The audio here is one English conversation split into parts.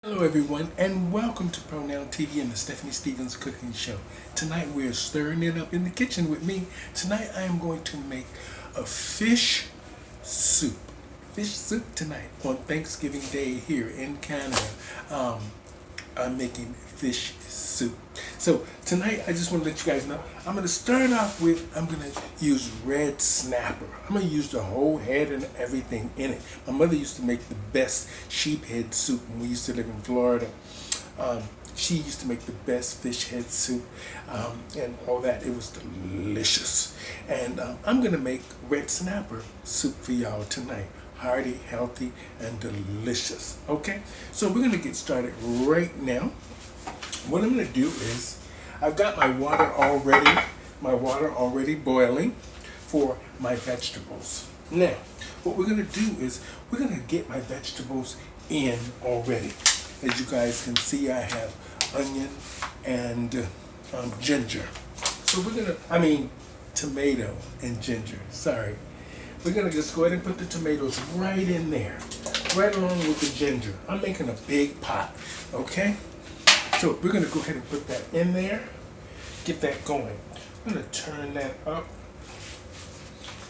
Hello everyone and welcome to Pronoun TV and the Stephanie Stevens Cooking Show. Tonight we're stirring it up in the kitchen with me. Tonight I am going to make a fish soup. Fish soup tonight on Thanksgiving Day here in Canada. I'm making fish soup. So tonight I just want to let you guys know I'm going to start off with, I'm going to use red snapper. I'm going to use the whole head and everything in it. My mother used to make the best sheep head soup when we used to live in Florida. She used to make the best fish head soup and all that. It was delicious. And I'm going to make red snapper soup for y'all tonight. Hearty, healthy, and delicious. Okay, so we're going to get started right now. What I'm going to do is, I've got my water already boiling for my vegetables. Now, what we're going to do is, we're going to get my vegetables in already. As you guys can see, I have onion and ginger. So we're going to, tomato and ginger, sorry. We're going to just go ahead and put the tomatoes right in there, right along with the ginger. I'm making a big pot, okay? So we're going to go ahead and put that in there, get that going. I'm going to turn that up.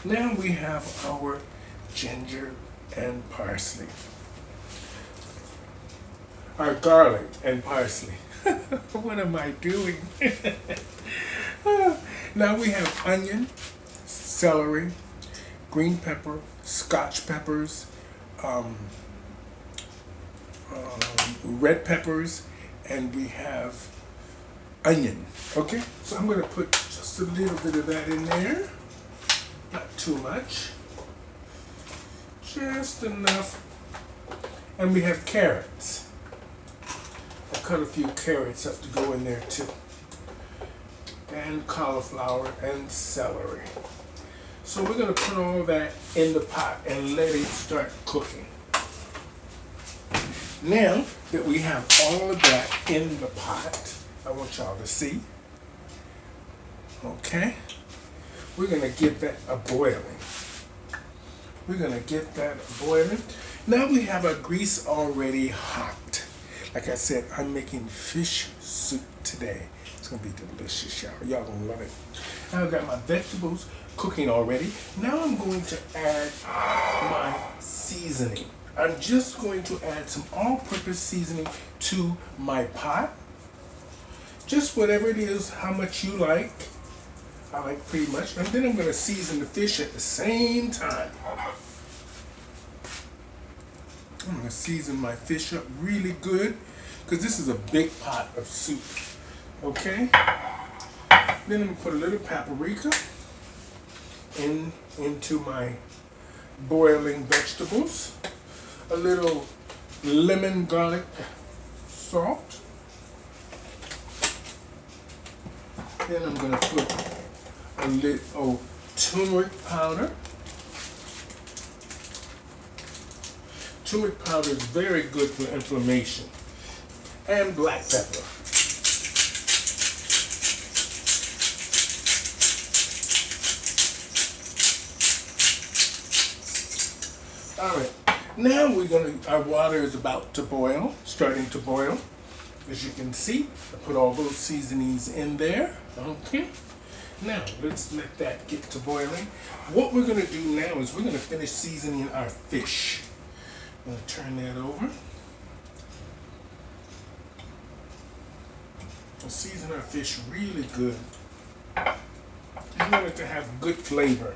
Now we have our ginger and parsley. Our garlic and parsley. What am I doing? Now we have onion, celery, green pepper, scotch peppers, red peppers, and we have onion. Okay, so I'm going to put just a little bit of that in there. Not too much. Just enough. And we have carrots. I cut a few carrots up to go in there too. And cauliflower and celery. So we're going to put all that in the pot and let it start cooking. Now that we have all of that in the pot, I want y'all to see. Okay? We're going to get that a boiling. We're going to get that a boiling. Now we have our grease already hot. Like I said, I'm making fish soup today. It's going to be delicious, y'all. Y'all going to love it. Now I've got my vegetables cooking already. Now I'm going to add my seasoning. I'm just going to add some all-purpose seasoning to my pot. Just whatever it is, how much you like. I like pretty much. And then I'm going to season the fish at the same time. I'm going to season my fish up really good because this is a big pot of soup. Okay? Then I'm going to put a little paprika into my boiling vegetables. A little lemon garlic salt. Then I'm going to put a little turmeric powder. Turmeric powder is very good for inflammation. And black pepper. All right. Now our water is about to boil, starting to boil. As you can see, I put all those seasonings in there. Okay. Now, let's let that get to boiling. What we're going to do now is we're going to finish seasoning our fish. I'm going to turn that over. We'll season our fish really good. You want it to have good flavor.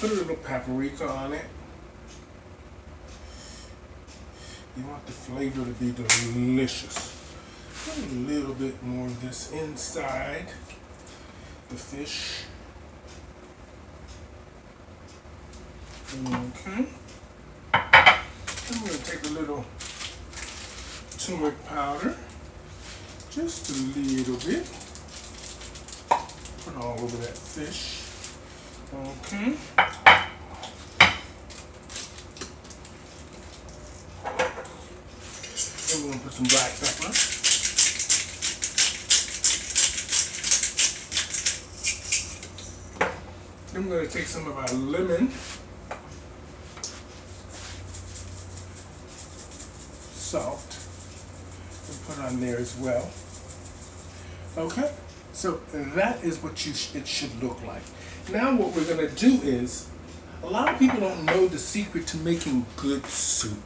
Put a little paprika on it. You want the flavor to be delicious. Put a little bit more of this inside the fish. Okay. I'm going to take a little turmeric powder. Just a little bit. Put all over that fish. Okay. We're going to put some black pepper. Then we're going to take some of our lemon salt and put on there as well. Okay, so that is what it should look like. Now what we're going to do is, a lot of people don't know the secret to making good soup.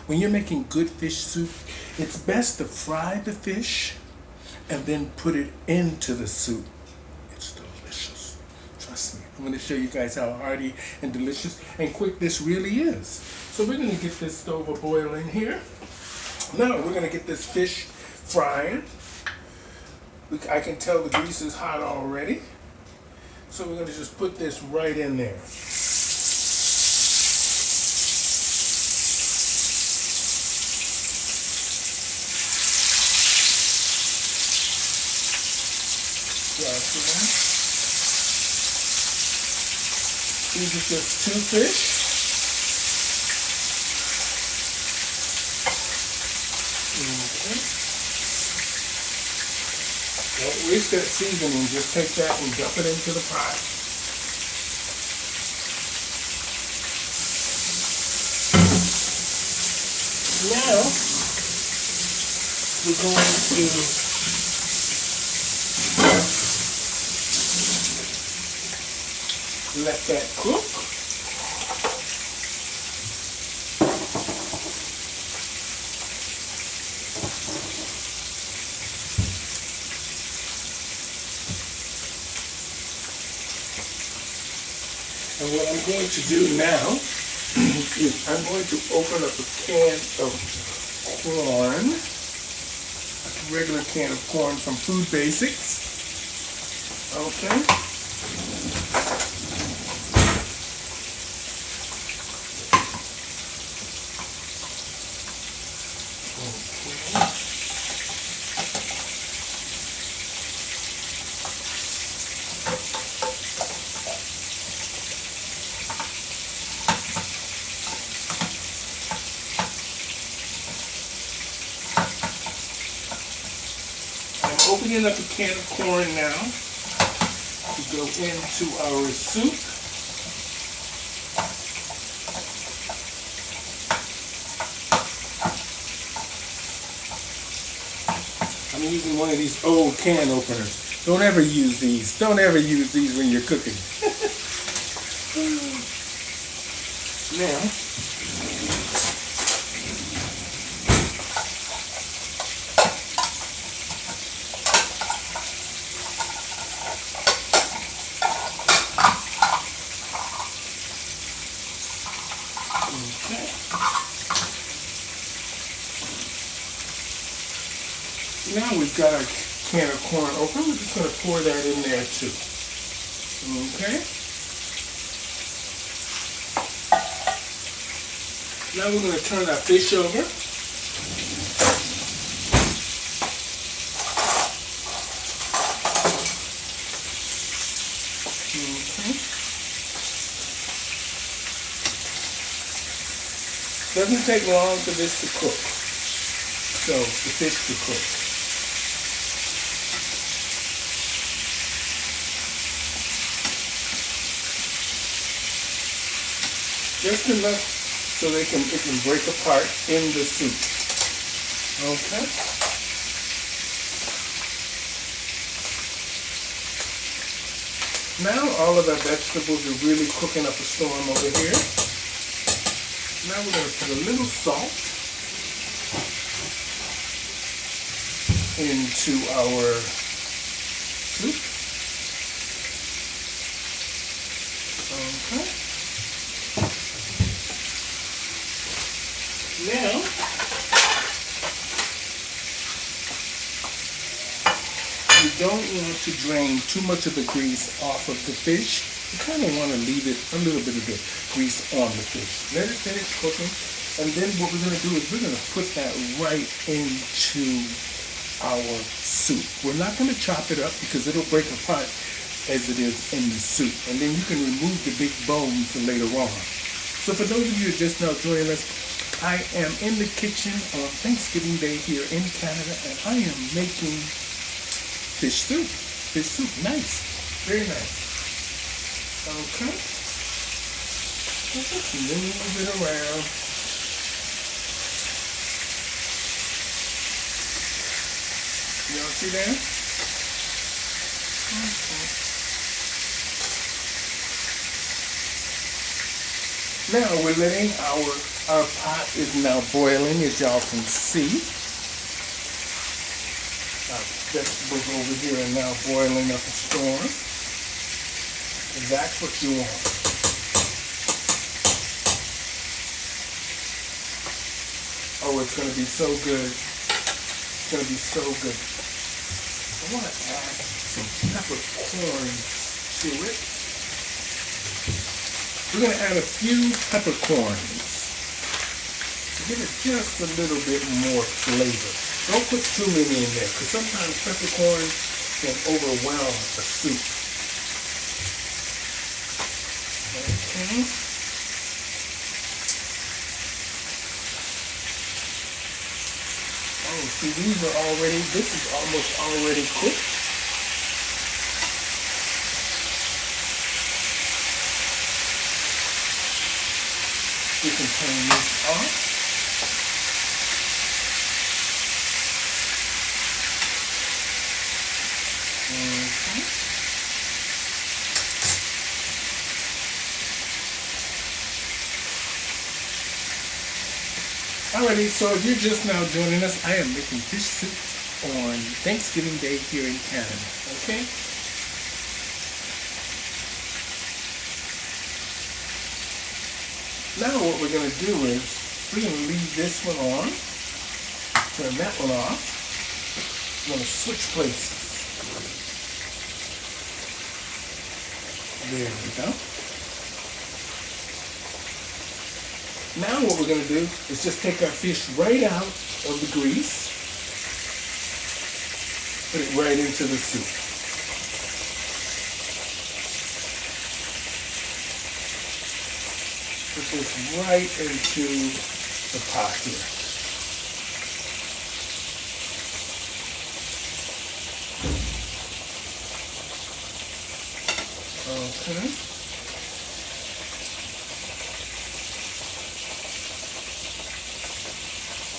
When you're making good fish soup, it's best to fry the fish and then put it into the soup. It's delicious. Trust me. I'm going to show you guys how hearty and delicious and quick this really is. So we're going to get this stove boiling here. Now we're going to get this fish frying. I can tell the grease is hot already. So we're going to just put this right in there. These are just two fish. Okay. Don't waste that seasoning, just take that and dump it into the pot. Now, we're going to let that cook. And what I'm going to do now is I'm going to open up a can of corn, a regular can of corn from Food Basics. Okay. Opening up a can of corn now to go into our soup. I'm using one of these old can openers. Don't ever use these. Don't ever use these when you're cooking. Now, now we've got our can of corn open. We're just going to pour that in there too. Okay. Now we're going to turn our fish over. Okay. Doesn't take long for this to cook. So the fish to cook. Just enough so it can break apart in the soup. Okay. Now all of our vegetables are really cooking up a storm over here. Now we're going to put a little salt into our soup. Okay. Now, you don't want to drain too much of the grease off of the fish. You kind of want to leave it a little bit of the grease on the fish. Let it finish cooking, and then what we're going to do is we're going to put that right into our soup. We're not going to chop it up because it'll break apart as it is in the soup, and then you can remove the big bones later on. So for those of you who are just now joining us, I am in the kitchen on Thanksgiving Day here in Canada, and I am making fish soup. Fish soup, nice, very nice. Okay, just move it around. Y'all see that? Okay. Now we're letting our pot is now boiling, as y'all can see. Our vegetables over here are now boiling up a storm. And that's what you want. Oh, it's going to be so good. It's going to be so good. I want to add some peppercorns to it. We're going to add a few peppercorns to give it just a little bit more flavor. Don't put too many in there because sometimes peppercorns can overwhelm a soup. Okay. Oh, see, this is almost already cooked. We can turn this off. Alrighty, so if you're just now joining us, I am making fish soup on Thanksgiving Day here in Canada, okay? Now what we're going to do is, we're going to leave this one on, turn that one off. We're going to switch places. There we go. Now what we're going to do is just take our fish right out of the grease, put it right into the soup. Put this right into the pot here. Okay.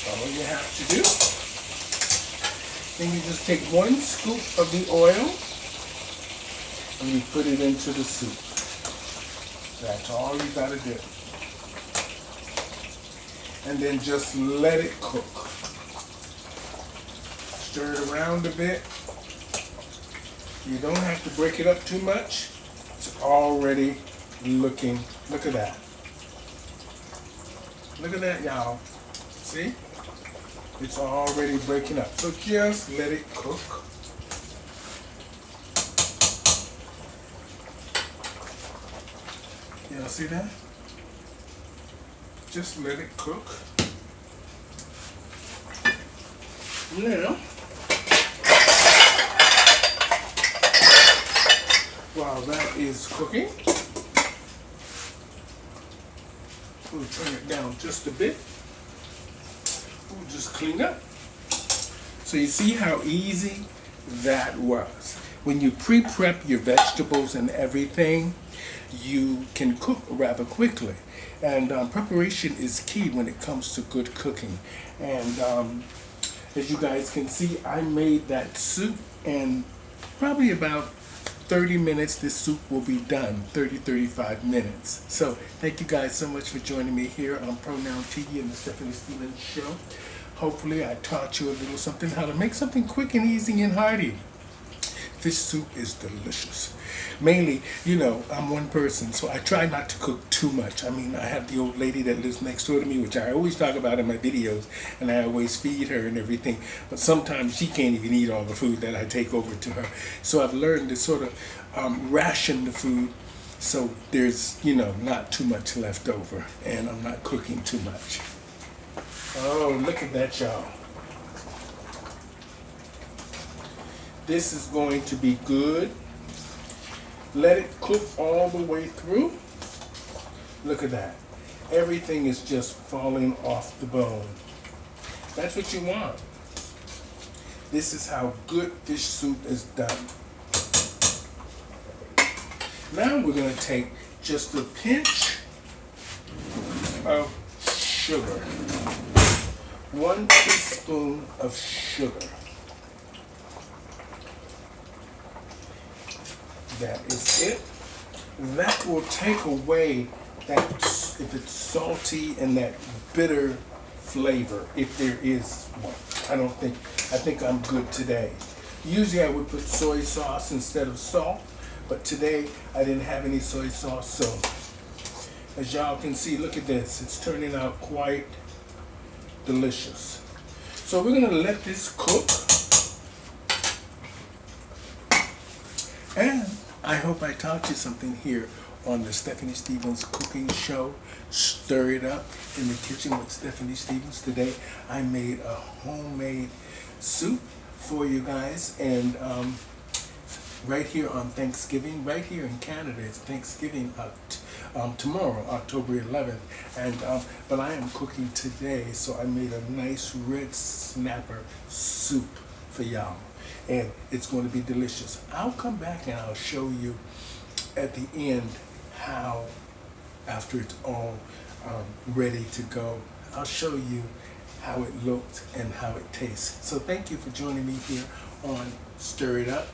All you have to do, then you just take one scoop of the oil and you put it into the soup. That's all you got to do. And then just let it cook. Stir it around a bit. You don't have to break it up too much. It's already looking, look at that. Look at that, y'all. See? It's already breaking up. So just let it cook. Y'all see that? Just let it cook. Now, while that is cooking, we'll turn it down just a bit. We'll just clean up. So you see how easy that was. When you pre-prep your vegetables and everything, you can cook rather quickly. And preparation is key when it comes to good cooking. And as you guys can see, I made that soup in probably about 30 minutes. This soup will be done, 35 minutes. So thank you guys so much for joining me here on Pronoun TV and the Stephanie Stevens Show. Hopefully I taught you a little something, how to make something quick and easy and hearty. Fish soup is delicious. Mainly, you know, I'm one person, so I try not to cook too much. I mean, I have the old lady that lives next door to me, which I always talk about in my videos, and I always feed her and everything. But sometimes she can't even eat all the food that I take over to her. So I've learned to sort of ration the food so there's, you know, not too much left over, and I'm not cooking too much. Oh, look at that, y'all. This is going to be good. Let it cook all the way through. Look at that. Everything is just falling off the bone. That's what you want. This is how good fish soup is done. Now we're going to take just a pinch of sugar. 1 teaspoon of sugar. That is it. That will take away that, if it's salty and that bitter flavor, if there is one. I think I'm good today. Usually I would put soy sauce instead of salt, but today I didn't have any soy sauce, so as y'all can see, look at this. It's turning out quite delicious. So we're gonna let this cook. And I hope I taught you something here on the Stephanie Stevens Cooking Show. Stir it up in the kitchen with Stephanie Stevens. Today I made a homemade soup for you guys, and right here on Thanksgiving, right here in Canada, it's Thanksgiving tomorrow, October 11th, and but I am cooking today, so I made a nice red snapper soup for y'all, and it's going to be delicious. I'll come back and I'll show you at the end how, after it's all ready to go, I'll show you how it looked and how it tastes. So thank you for joining me here on Stir It Up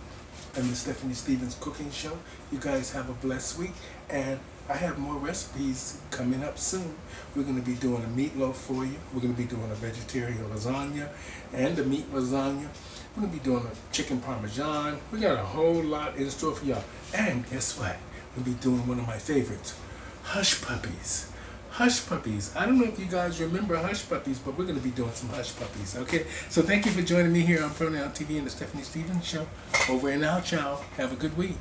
and the Stephanie Stevens Cooking Show. You guys have a blessed week, and I have more recipes coming up soon. We're going to be doing a meatloaf for you. We're going to be doing a vegetarian lasagna and a meat lasagna. We're going to be doing a chicken parmesan. We got a whole lot in store for y'all. And guess what? We'll be doing one of my favorites, Hush Puppies. Hush Puppies. I don't know if you guys remember Hush Puppies, but we're going to be doing some Hush Puppies, okay? So thank you for joining me here on Pronoun TV and the Stephanie Stevens Show. Over and out, y'all. Have a good week.